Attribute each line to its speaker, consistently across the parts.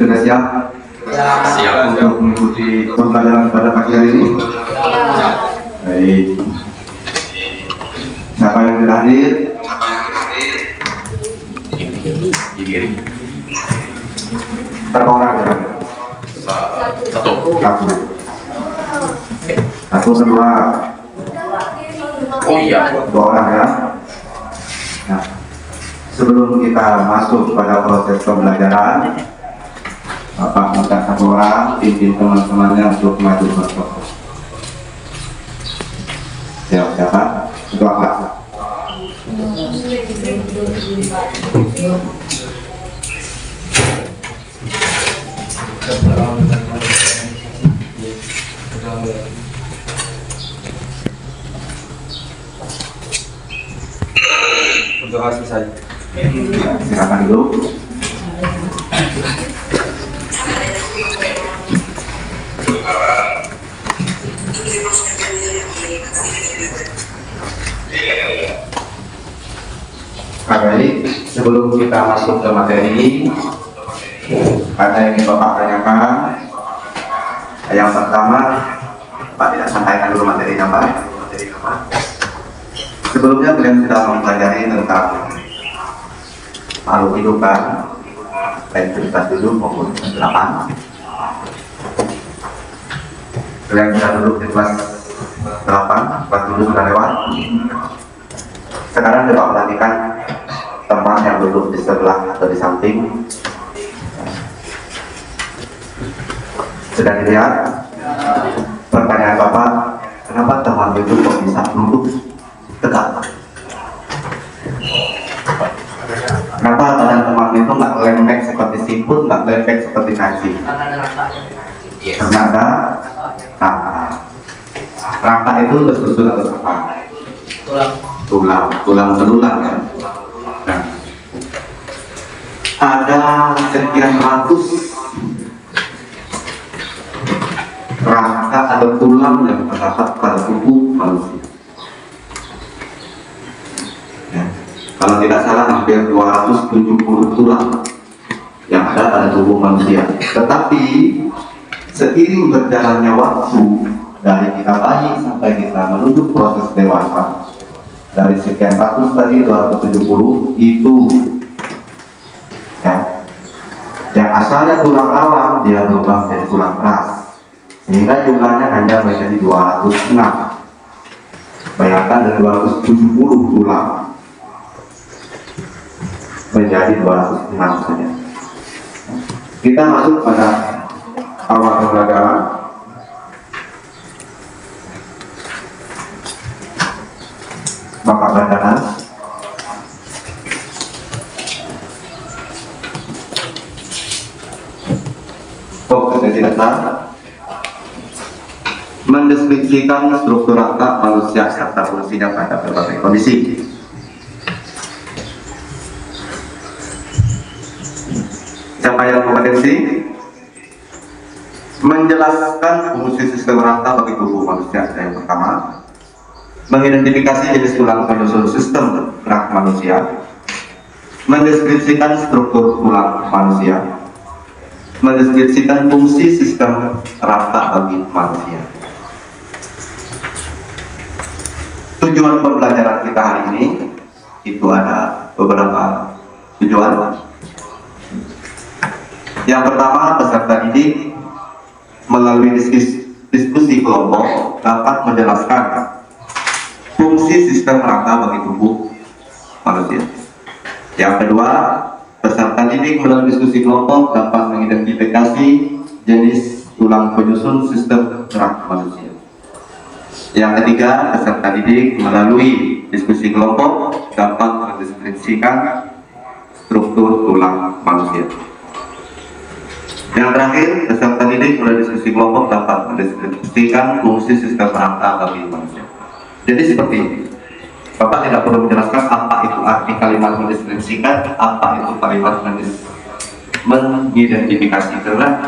Speaker 1: Sudah siap?
Speaker 2: Siap.
Speaker 1: Untuk mengikuti pembelajaran pada pagi hari ini? Baik. Siapa yang sudah hadir? Berapa orang ya?
Speaker 2: Satu.
Speaker 1: Satu semua.
Speaker 2: Oh iya.
Speaker 1: 2 orang ya. Nah, sebelum kita masuk pada proses pembelajaran, Bapak minta 1 orang pimpin teman-temannya untuk maju ke kelompok. Siapa? Ketua kelas.
Speaker 3: Berdoa selesai.
Speaker 1: Silakan dulu. Baik, sebelum kita masuk ke materi, ada yang ingin Bapak tanyakan. Yang pertama, Pak tidak sampaikan dulu materinya, Pak. Sebelumnya kalian sudah mempelajari tentang makhluk hidup kan, baik cerita dulu maupun penjelasan. Kalian sudah duduk di kelas 8, kelas 7 sudah lewat. Sekarang coba perhatikan teman yang duduk di sebelah atau di samping. Sudah dilihat? Pertanyaan Bapak, kenapa teman itu kok bisa duduk tegak? Kenapa badan teman itu nggak lembek seperti siput, nggak lembek seperti nasi? Karena ada rangka itu tersusun atas apa? Tulang belulang ya. Nah, ada sekian ratus rangka atau tulang yang terdapat pada tubuh manusia. Ya. Kalau tidak salah hampir 270 tulang yang ada pada tubuh manusia. Tetapi seiring berjalannya waktu dari kita bayi sampai kita menuju proses dewasa, dari sekian ratus tadi 270 itu ya, yang asalnya tulang awam dia berubah menjadi tulang keras, sehingga jumlahnya hanya menjadi 206. Bayangkan dari 270 tulang menjadi 206 saja. Kita masuk pada awal pembelajaran. Bapak bacakan. Fokus tidak salah. Mendeskripsikan struktur rangka manusia serta fungsinya pada berbagai kondisi. Siapa yang kompetensi? Menjelaskan fungsi sistem rangka bagi tubuh manusia. Yang pertama, mengidentifikasi jenis tulang penyusun sistem gerak manusia, mendeskripsikan struktur tulang manusia, mendeskripsikan fungsi sistem rangka bagi manusia. Tujuan pembelajaran kita hari ini itu ada beberapa tujuan. Yang pertama, peserta didik melalui diskusi kelompok dapat menjelaskan fungsi sistem rangka bagi tubuh manusia. Yang kedua, peserta didik melalui diskusi kelompok dapat mengidentifikasi jenis tulang penyusun sistem gerak manusia. Yang ketiga, peserta didik melalui diskusi kelompok dapat mendeskripsikan struktur tulang manusia. Yang terakhir, peserta didik melalui diskusi kelompok dapat mendeskripsikan fungsi sistem rangka bagi manusia. Jadi seperti ini. Bapak tidak perlu menjelaskan apa itu arti kalimat mendeskripsikan, apa itu kalimat mengidentifikasi, karena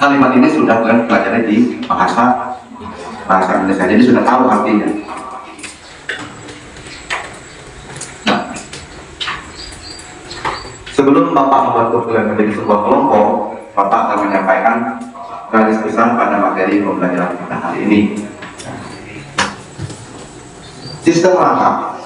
Speaker 1: kalimat ini sudah kalian pelajari di bahasa Indonesia, jadi sudah tahu artinya. Nah, sebelum Bapak membentuk kalian menjadi sebuah kelompok, Bapak akan menyampaikan garis besar pada materi pembelajaran kita hari ini. Sistem rangka.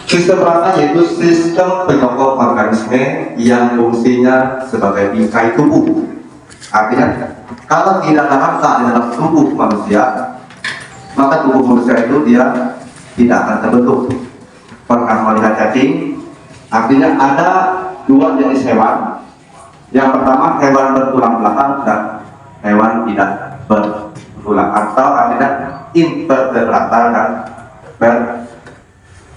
Speaker 1: Sistem rangka yaitu sistem penyokong organisme yang fungsinya sebagai bingkai tubuh. Artinya, kalau tidak ada rangka di dalam tubuh manusia, maka tubuh manusia itu dia tidak akan terbentuk. Pernah melihat cacing? Artinya ada dua jenis hewan. Yang pertama hewan bertulang belakang dan hewan tidak bertulang, atau artinya invertebrata dan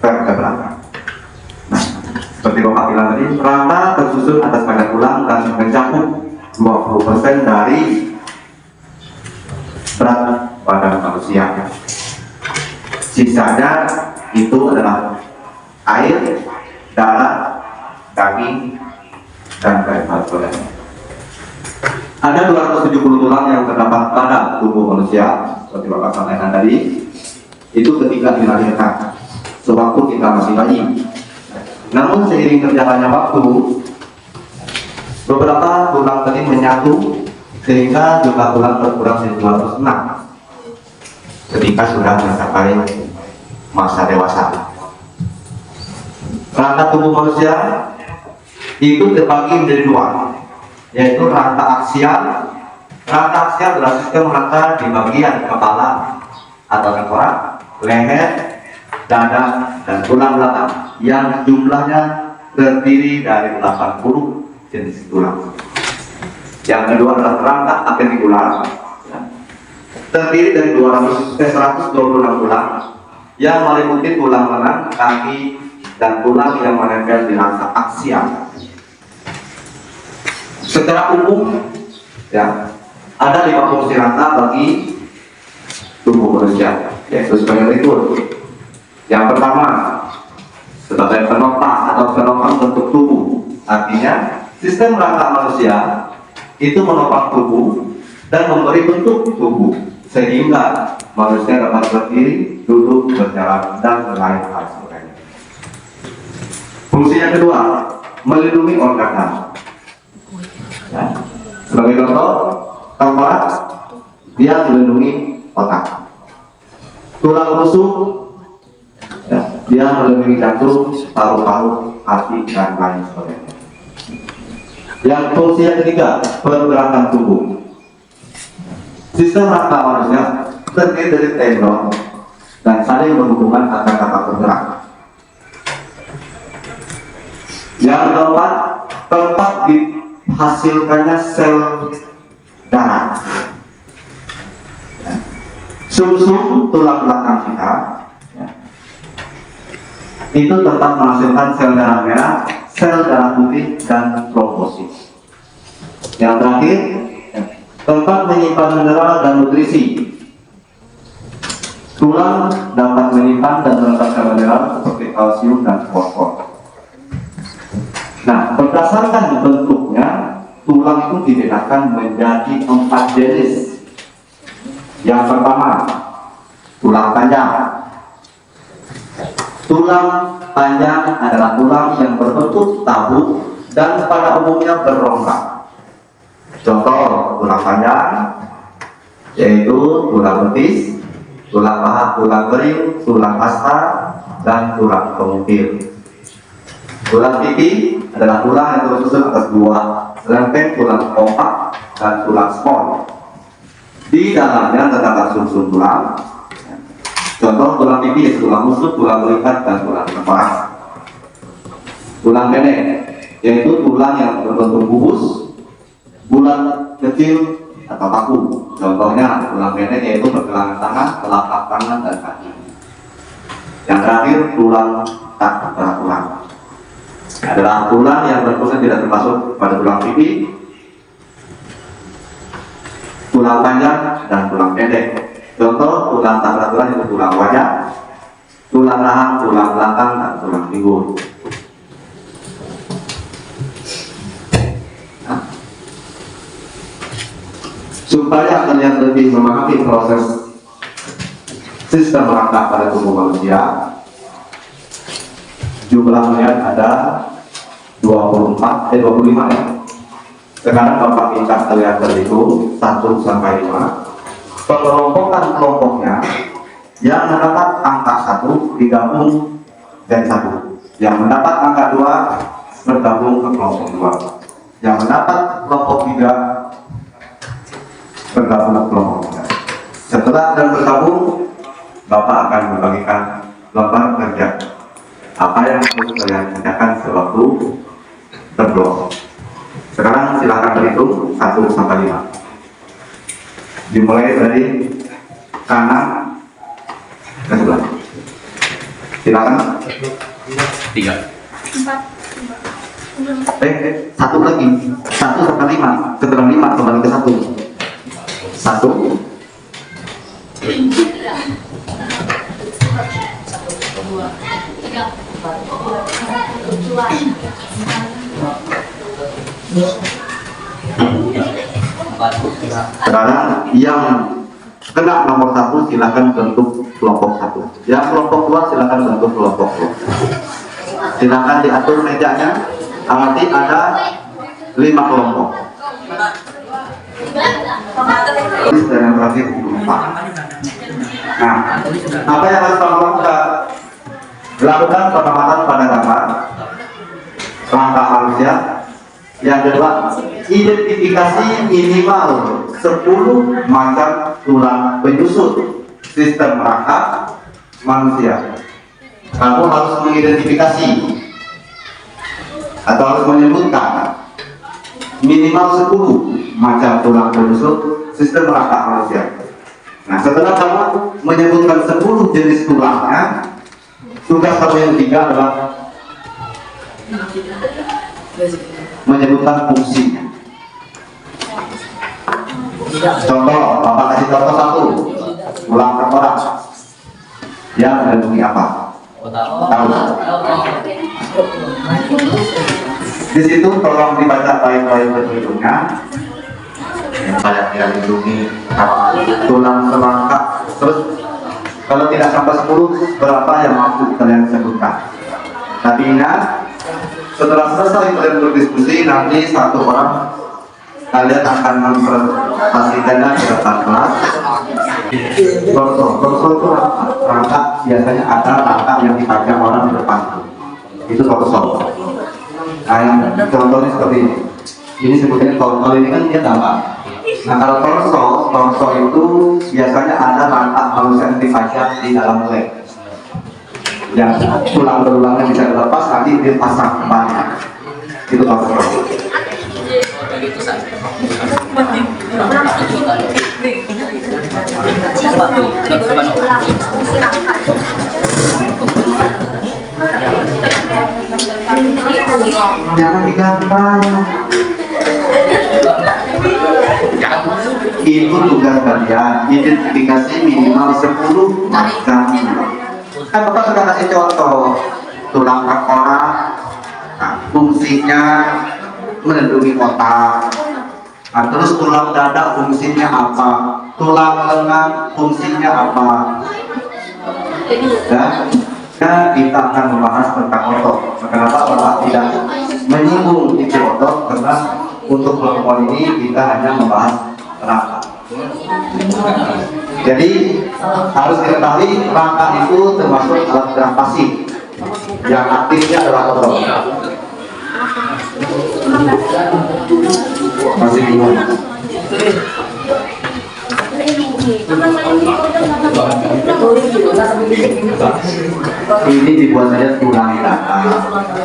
Speaker 1: vertebrata. Nah, seperti Bapak bilang tadi, rangka tersusun atas banyak tulang dan mencakup 20% dari berat badan manusia. Sisanya itu adalah air, darah, daging, dan karbohidrat. Ada 270 tulang yang terdapat pada tubuh manusia, seperti Bapak sampaikan tadi, itu ketika dilahirkan, sewaktu kita masih bayi. Namun seiring berjalannya waktu, beberapa tulang tadi menyatu sehingga jumlah tulang berkurang menjadi 206 ketika sudah mencapai masa dewasa. Rangka tubuh manusia itu terbagi menjadi dua, yaitu rangka aksial. Rangka aksial adalah sistem rangka di bagian kepala atau tengkorak, leher, dada, dan tulang belakang yang jumlahnya terdiri dari 80 jenis tulang. Yang kedua adalah rangka apendikular, terdiri dari 126 tulang yang meliputi tulang lengan, kaki, dan tulang yang menempel di rangka aksial. Secara umum, ya, ada 5 fungsi rangka bagi tubuh manusia, yaitu sebagai berikut. Yang pertama, sebagai penopang atau penopang bentuk tubuh. Artinya, sistem rangka manusia itu menopang tubuh dan memberi bentuk tubuh sehingga manusia dapat berdiri, duduk, berjalan, dan lain hal sebagainya. Fungsi yang kedua, melindungi organ. Ya. Sebagai contoh, tengkorak dia melindungi otak. Tulang rusuk, ya, dia melindungi jantung, paru-paru, hati, dan lain sebagainya. Yang fungsi yang ketiga, pergerakan tubuh. Sistem rangka manusia terdiri dari tendon dan saling berhubungan antar kata bergerak. Yang keempat, tempat dihasilkannya sel darah. Sum-sum tulang belakang kita, ya, itu tetap menghasilkan sel darah merah, sel darah putih, dan trombosit. Yang terakhir, tempat menyimpan mineral dan nutrisi. Tulang dapat menyimpan dan menempatkan mineral seperti kalsium dan fosfor. Nah, berdasarkan bentuknya, tulang itu dibedakan menjadi 4 jenis. Yang pertama, tulang panjang. Tulang panjang adalah tulang yang berbentuk tahu dan pada umumnya berrongga. Contoh tulang panjang yaitu tulang betis, tulang paha, tulang kering, tulang asta, dan tulang pengukir. Tulang pipi adalah tulang yang tersusun atas 2 serangkaian tulang kompak dan tulang spon. Di dalamnya terdapat sum-sum tulang. Contoh tulang pipi yaitu tulang rusuk, tulang belikat, dan tulang tengkorak. Tulang pendek yaitu tulang yang berbentuk kubus, bulat, kecil, atau kaku. Contohnya tulang pendek yaitu pergelangan tangan, telapak tangan, dan kaki. Yang terakhir tulang tak beraturan adalah tulang yang berfungsi tidak termasuk pada tulang pipi, tulang panjang, dan tulang pendek. Contoh tulang tak beraturan itu tulang wajah, tulang rahang, tulang belakang, dan tulang pinggul. Supaya kalian lebih memahami proses sistem rangka pada tubuh manusia, jumlahnya ada 25 ya. Sekarang Bapak minta kalian berhitung 1 sampai 5. Pengelompokan kelompoknya yang mendapat angka 1 digabung jadi 1. Yang mendapat angka 2 bergabung ke kelompok 2. Yang mendapat kelompok 3 bergabung ke kelompok 3. Setelah dan bergabung, Bapak akan membagikan lembar kerja apa yang harus kalian kerjakan sewaktu berkelompok. Sekarang silakan berhitung 1 sampai 5. Dimulai dari kanan ke sebelah. Silakan.
Speaker 2: 3.
Speaker 1: 1 lagi. 1 sampai 5. Setelah 5 kembali ke 1. 1. Sekarang yang kena nomor 1 silakan bentuk kelompok 1. Yang kelompok 2 silakan bentuk kelompok 2. Silakan diatur mejanya. Nanti ada 5 kelompok. Dan yang terakhir 4. Nah, apa yang harus kamu lakukan? Lakukan pengamatan pada gambar langkah manusia. Yang kedua, identifikasi minimal 10 macam tulang penyusun sistem rangka manusia. Kamu harus mengidentifikasi atau harus menyebutkan minimal 10 macam tulang penyusun sistem rangka manusia. Nah, setelah kamu menyebutkan 10 jenis tulangnya, tugas kamu yang ketiga adalah menyebutkan fungsinya. Contoh, Bapak kasih contoh 1, tulang tengkorak yang melindungi apa? Tahu? Di situ tolong dibaca baik-baik petunjuknya. Saya tidak lindungi tulang selangkah. Terus kalau tidak sampai 10, berapa yang mampu kalian sebutkan? Tapi ingat, setelah selesai kalian berdiskusi, nanti satu orang kalian akan mempresentasikannya ke depan kelas. Torso itu rangka, biasanya ada rangka yang dipajang orang di depan. Itu torso. Nah, yang contohnya seperti ini. Ini sebutnya torso, ini kan dia gambar. Nah, kalau torso itu biasanya ada rangka manusia yang dipajang di dalam leg. Yang tulang berulangnya bisa dilepas, nanti dipasang kembali. Itu torso. Jangan digambar. Itu tugas kalian, identifikasi minimal 10 macam. Kan Bapak sudah kasih contoh tulang tengkorak, nah, fungsinya melindungi otak. Nah, terus tulang dada fungsinya apa? Tulang lengan fungsinya apa? Dan kita akan membahas tentang otot. Kenapa Bapak tidak menyinggung isi otot? Karena untuk kelompok ini kita hanya membahas rangka. Jadi harus diketahui rangka itu termasuk alat gerak pasif. Yang aktifnya adalah otot. Masih bingung? Ini dibuat saja tulang dada,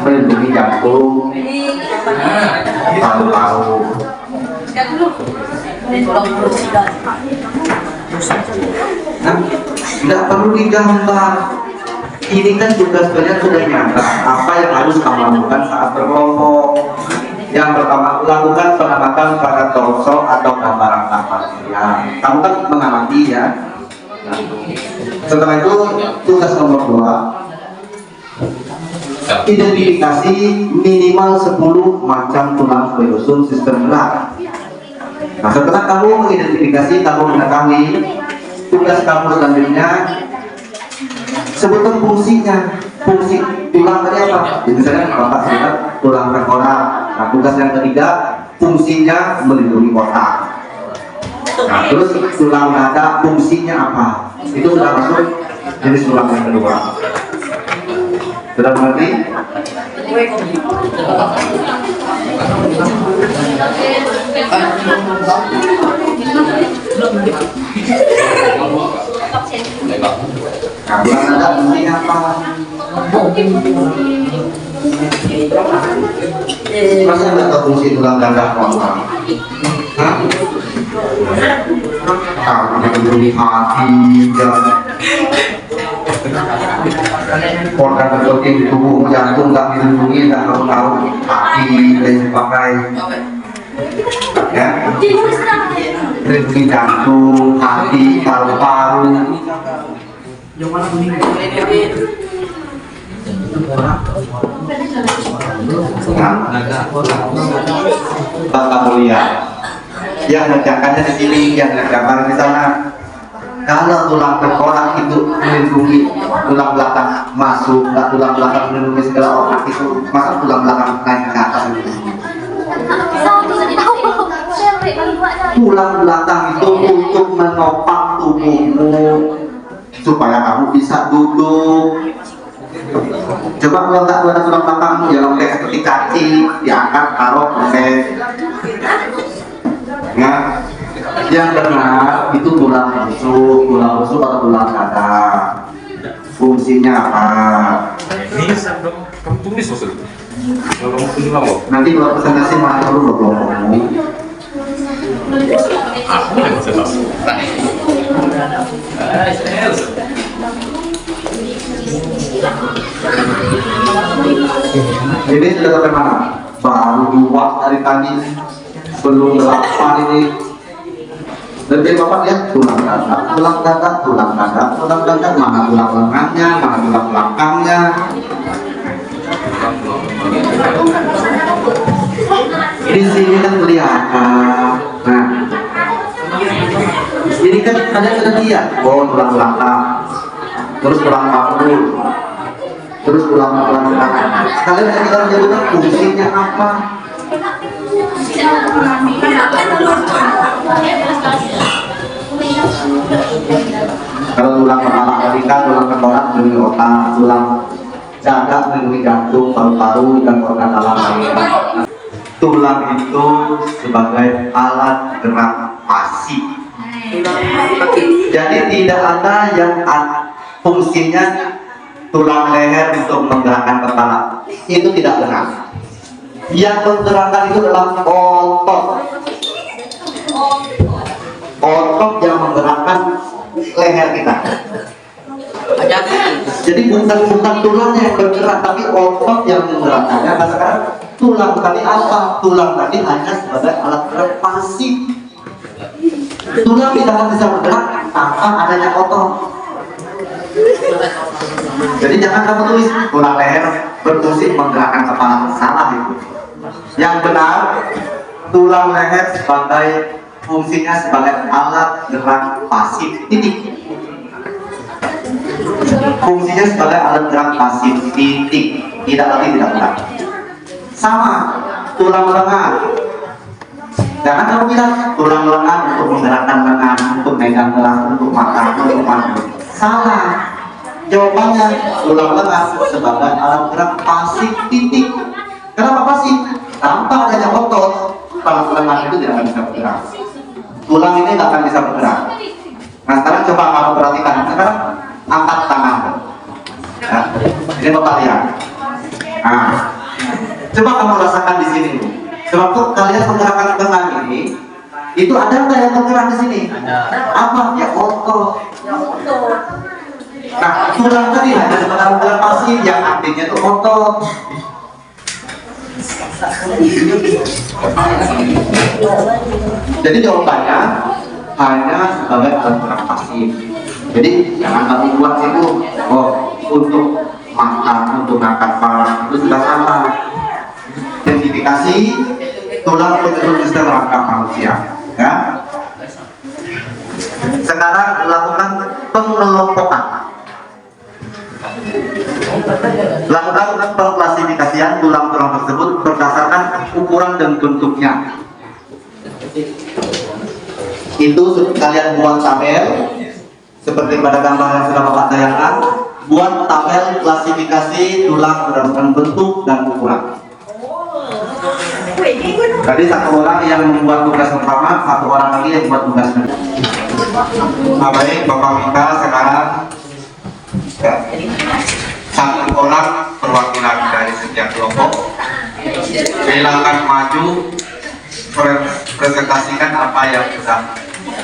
Speaker 1: melindungi jantung, paru-paru. Nah, tidak perlu digambar. Ini kan tugas kalian sudah nyata. Apa yang harus kamu lakukan saat berkelompok? Yang pertama, lakukan pengamatan pada torso atau gambar rangka manusia. Kamu kan mengamati ya. Nah, setelah itu tugas nomor 2, identifikasi minimal 10 macam tulang penyusun sistem gerak. Nah, setelah kamu mengidentifikasi, kamu mengetahui, tugas kamu selanjutnya sebutkan fungsinya. fungsi tulang tadi apa? Misalnya Bapak sebutkan tulang tengkorak. Nah, tugas yang ketiga fungsinya melindungi otak. Nah, terus tulang dada fungsinya apa? Itu sudah masuk jenis tulang yang kedua. Sudah mengerti? Nah, tulang dada fungsinya apa? Masa nggak tahu fungsi tulang dada apa? Hah? Tahu melindungi hati dan organ penting tubuh, jantung nggak dilindungi, nggak tahu hati dan sebagainya. Ya, melindungi jantung, hati, paru-paru. Bapak mulia, yang mengerjakannya di sini, yang gambar di sana. Kalau tulang tengkorak itu melindungi tulang belakang masuk, dan tulang belakang melindungi segala organ itu, masa tulang belakang naik ke atas itu. Tulang belakang itu untuk menopang tubuhmu supaya kamu bisa duduk. Coba kalau tak ada tulang belakangmu, ya lompat seperti cacing, diangkat taruh lompat. Nah, yang benar itu tulang rusuk atau tulang dada. Fungsinya apa?
Speaker 2: Ini kamu tulis maksud? Kalau kamu tulis apa?
Speaker 1: Nanti kalau presentasi malah dulu belum ngomong.
Speaker 2: Aku yang bisa tahu.
Speaker 1: Ini sudah sampai mana? Baru 2 hari tadi, belum 8 ini. Dan jadi Bapak lihat tulang dada, mana tulang lengannya, mana tulang belakangnya. Di sini kan kelihatan. Nah, ini kan kalian sudah lihat, oh tulang belakang, terus tulang panggul, terus tulang belakang. Sekalian kita menyebutkan fungsinya apa? Kalau tulang kepala kita, tulang tengkorak melindungi otak, tulang dada melindungi jantung, paru-paru dan organ dalam lainnya. Tulang itu sebagai alat gerak pasif. Jadi tidak ada yang fungsinya tulang leher untuk menggerakkan kepala. Itu tidak benar. Yang menggerakkan itu adalah otot. Otot yang menggerakkan leher kita. Jadi bukan tulangnya yang bergerak, tapi otot yang menggerakkannya. Karena sekarang tulang tadi apa? Tulang tadi hanya sebagai alat gerak pasif. Tulang tidak akan bisa bergerak tanpa adanya otot. Jadi jangan kamu tulis tulang leher berfungsi menggerakkan kepala, salah itu. Yang benar, tulang leher sebagai fungsinya sebagai alat gerak pasif. Titik. Fungsinya sebagai alat gerak pasif. Titik. Tidak lagi tidak benar. Sama tulang lengan. Jangan kamu bilang tulang lengan untuk menggerakkan lengan, untuk megang gelas, untuk makan, untuk mandi. Salah. Jawabannya tulang lengan sebagai alat gerak pasif. Titik. Kenapa pasif? Tanpa adanya otot, tulang lengan itu tidak akan bisa bergerak. Tulang ini tidak akan bisa bergerak. Nah sekarang coba kamu perhatikan. Sekarang angkat tangan. Ya. Ini Bapak lihat. Nah, coba kamu rasakan di sini. Sewaktu kalian menggerakkan tangan ini, itu ada nggak yang bergerak di sini? Apa? Ya otot. Nah, tulang tadi hanya sebagai alat pasif, yang aktifnya itu otot. Jadi jawabannya hanya sebagai alat gerak pasif. Jadi jangan kamu buat itu, oh untuk makan, untuk ngangkat barang, itu sudah salah. Identifikasi tulang penyusun sistem rangka manusia. Ya. Sekarang lakukan pengelompokan. Lakukan pengklasifikasian tulang-tulang tersebut berdasarkan ukuran dan bentuknya. Itu kalian buat tabel seperti pada gambar yang sudah Bapak tayangkan. Buat tabel klasifikasi tulang berdasarkan bentuk dan ukuran. Jadi satu orang yang membuat tugas pertama, satu orang lagi yang membuat tugas kedua. Nah, baik Bapak minta sekarang ya, satu orang perwakilan dari setiap kelompok silakan maju presentasikan apa yang sudah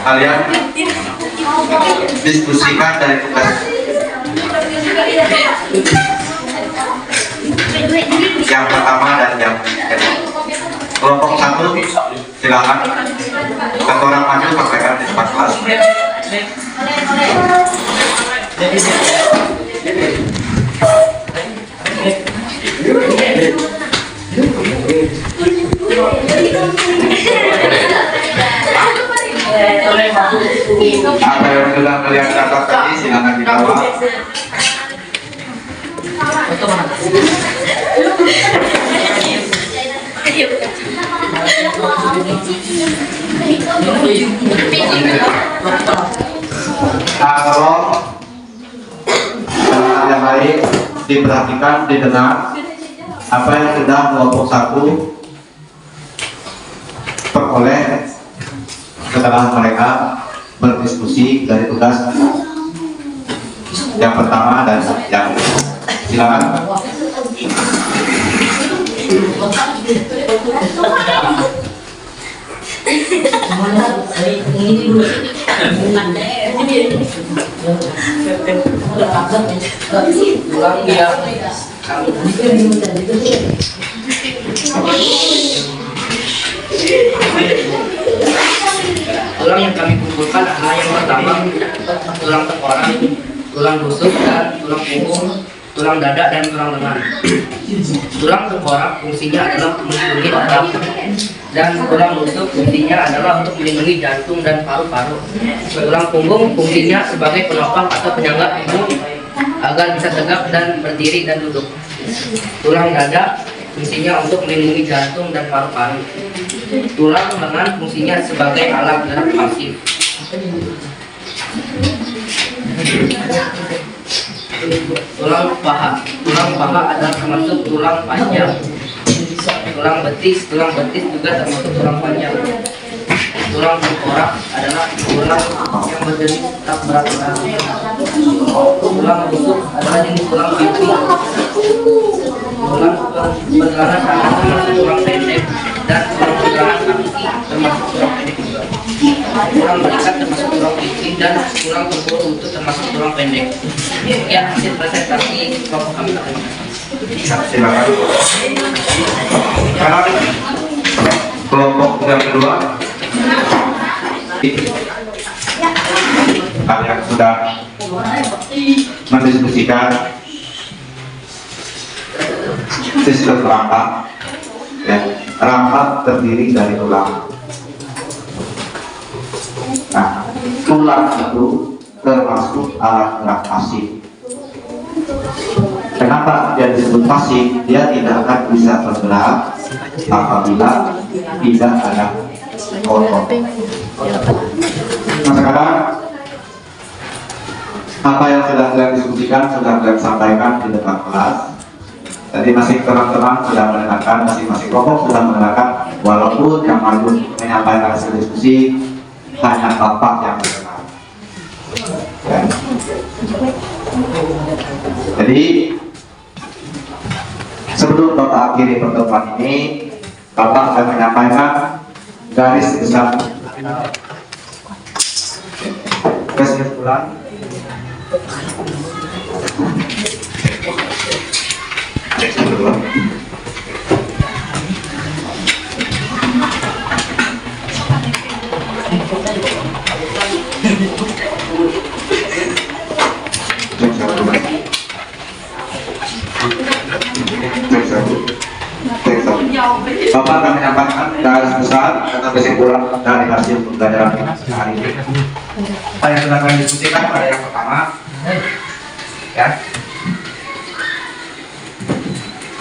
Speaker 1: kalian diskusikan dari tugas. Yang pertama dan yang kedua. Kelompok satu silakan satu orang maju sampaikan di depan kelas. Apa yang sudah kalian dapat tadi silakan dijawab. Kalau yang baik diperhatikan, didengar apa yang sudah kelompok satu peroleh setelah mereka berdiskusi dari tugas yang pertama dan yang silakan.
Speaker 4: Tulang yang kami kumpulkan adalah yang pertama tulang tengkorak, tulang rusuk dan tulang punggung, tulang dada dan tulang lengan. Tulang tengkorak fungsinya adalah melindungi otak dan tulang rusuk fungsinya adalah untuk melindungi jantung dan paru-paru. Tulang punggung fungsinya sebagai penopang atau penyangga tubuh agar bisa tegak dan berdiri dan duduk. Tulang dada fungsinya untuk melindungi jantung dan paru-paru. Tulang lengan fungsinya sebagai alat gerak pasif. Tulang paha adalah termasuk tulang panjang. Tulang betis juga termasuk tulang panjang. Tulang tengkorak adalah tulang yang berjenis tak berat-berat. Tulang rusuk adalah jenis tulang pipi. Tulang pergelangan tangan termasuk tulang pendek dan tulang pergelangan kaki termasuk tulang pendek juga. Tulang balikat termasuk tulang pipi dan tulang tempur lutut termasuk tulang pendek. Ya, hasil presentasi kelompok kami.
Speaker 1: Silakan. Sekarang kelompok yang kedua, kalian sudah mendiskusikan sistem rangka. Ya, rangka terdiri dari tulang. Nah, tulang itu termasuk alat gerak pasif. Kenapa dia disebut pasif? Dia tidak akan bisa bergerak apabila tidak ada otot. Nah, sekarang apa yang sudah kalian diskusikan sudah kalian sampaikan di depan kelas. Jadi masing teman-teman sudah mendengarkan, masing-masing kelompok sudah mendengarkan, walaupun yang maju menyampaikan hasil diskusi hanya bapak yang mendengar. Ya. Jadi sebelum Bapak akhiri pertemuan ini, Bapak akan menyampaikan garis besar kesimpulan Bapak akan menyampaikan garis besar atau kesimpulan dari hasil pembelajaran hari ini. Apa yang sudah kami diskusikan pada yang pertama, ya,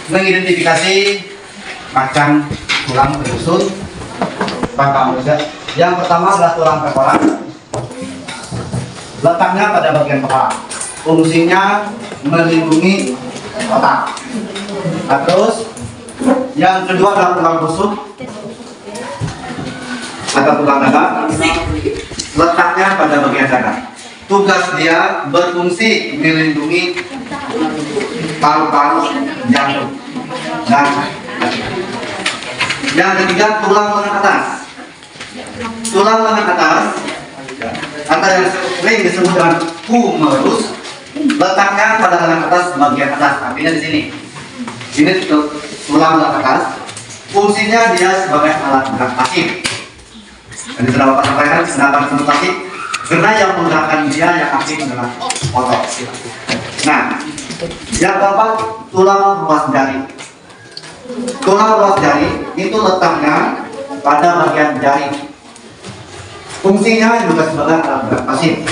Speaker 5: mengidentifikasi macam tulang tersusun pada manusia. Yang pertama adalah tulang tengkorak. Letaknya pada bagian kepala. Fungsinya melindungi otak. Nah, terus yang kedua adalah tulang rusuk atau tulang dada. Letaknya pada bagian dada. Tugas dia berfungsi melindungi paru-paru, jantung, dan yang ketiga tulang lengan atas. Tulang lengan atas atau yang sering disebut dengan humerus, letaknya pada lengan atas bagian atas. Artinya di sini. Ini tulang lengan atas. Fungsinya dia sebagai alat gerak pasif. Dan sudah Bapak sampaikan, sedangkan disebut pasif karena yang menggerakkan dia yang aktif adalah otot. Nah, yang keempat tulang ruas jari. Tulang ruas jari itu letaknya pada bagian jari. Fungsinya juga sebagai alat gerak pasif.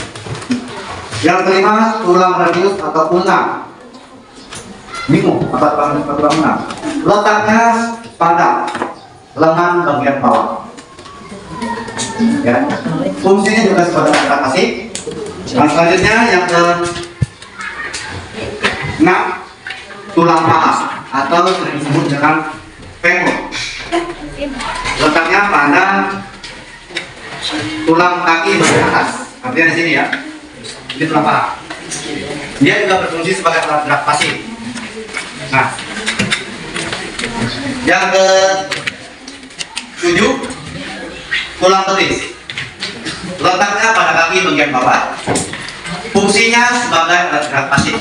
Speaker 5: Yang kelima tulang radius atau ulna. Bingung apa tulang ulna? Letaknya pada lengan bagian bawah. Ya. Fungsinya juga sebagai alat gerak pasif. Nah, selanjutnya yang ke 6 tulang paha atau sering disebut dengan femur. Letaknya pada tulang kaki bagian atas. Artinya di sini ya. Ini tulang paha. Dia juga berfungsi sebagai alat gerak pasif. Nah, yang ke 7 tulang betis. Letaknya pada kaki bagian bawah. Fungsinya sebagai alat gerak pasif.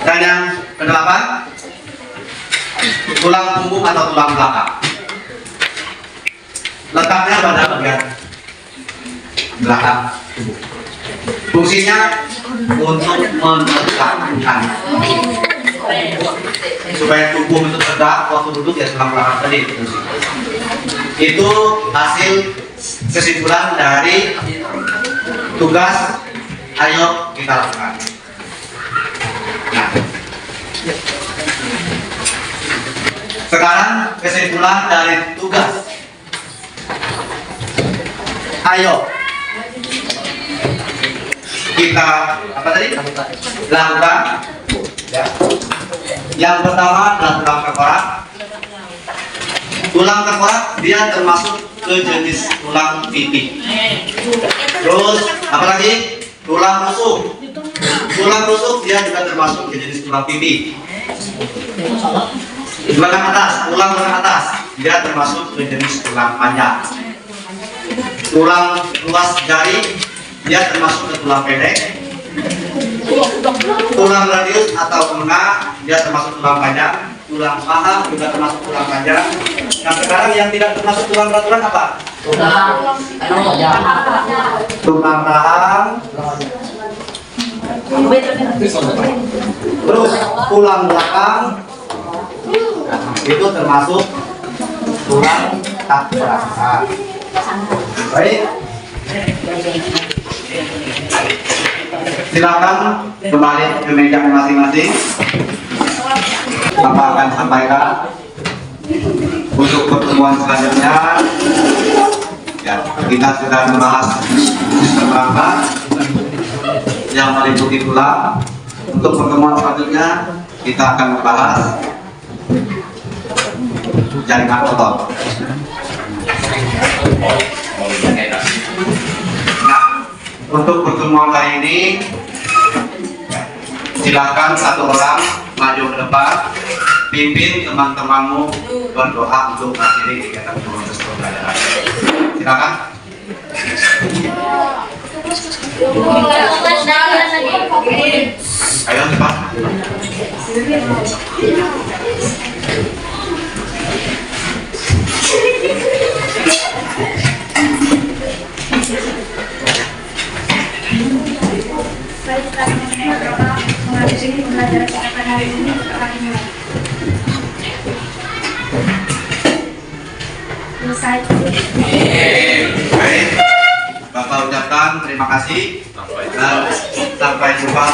Speaker 5: Dan yang ke-8 tulang punggung atau tulang belakang. Letaknya pada bagian belakang tubuh. Fungsinya untuk menegakkan supaya tubuh itu tegak waktu duduk ya tulang belakang tadi. Itu hasil kesimpulan dari tugas. Ayo kita lakukan. Nah, sekarang kesimpulan dari tugas. Ayo kita apa tadi? Lakukan. Ya. Yang pertama adalah tulang tengkorak. Tulang tengkorak dia termasuk ke jenis tulang pipi. Terus apa lagi? Tulang rusuk. Tulang rusuk dia juga termasuk ke jenis tulang pipi. Tulang atas, tulang lengan atas dia termasuk ke jenis tulang panjang. Tulang ruas jari dia termasuk ke tulang pendek. Tulang radius atau ulna dia termasuk tulang panjang. Tulang paha juga termasuk tulang panjang. Nah, sekarang yang tidak termasuk tulang raturan apa? Tulang rahang. Terus tulang belakang itu termasuk tulang tak berasa. Baik. Silakan kembali ke meja masing-masing. Bapak akan sampaikan untuk pertemuan selanjutnya. Ya, kita sudah membahas sistem rangka yang meliputi tulang. Untuk pertemuan selanjutnya kita akan membahas jaringan otot. Nah, untuk pertemuan kali ini silakan satu orang maju ke depan, pimpin teman-temanmu berdoa untuk mengakhiri kegiatan proses pembelajaran. Silakan. Ayo cepat.
Speaker 6: Menghadiri pembelajaran kita pada hari ini akan dimulai. Selesai.
Speaker 5: Baik, Bapak ucapkan terima kasih dan sampai jumpa.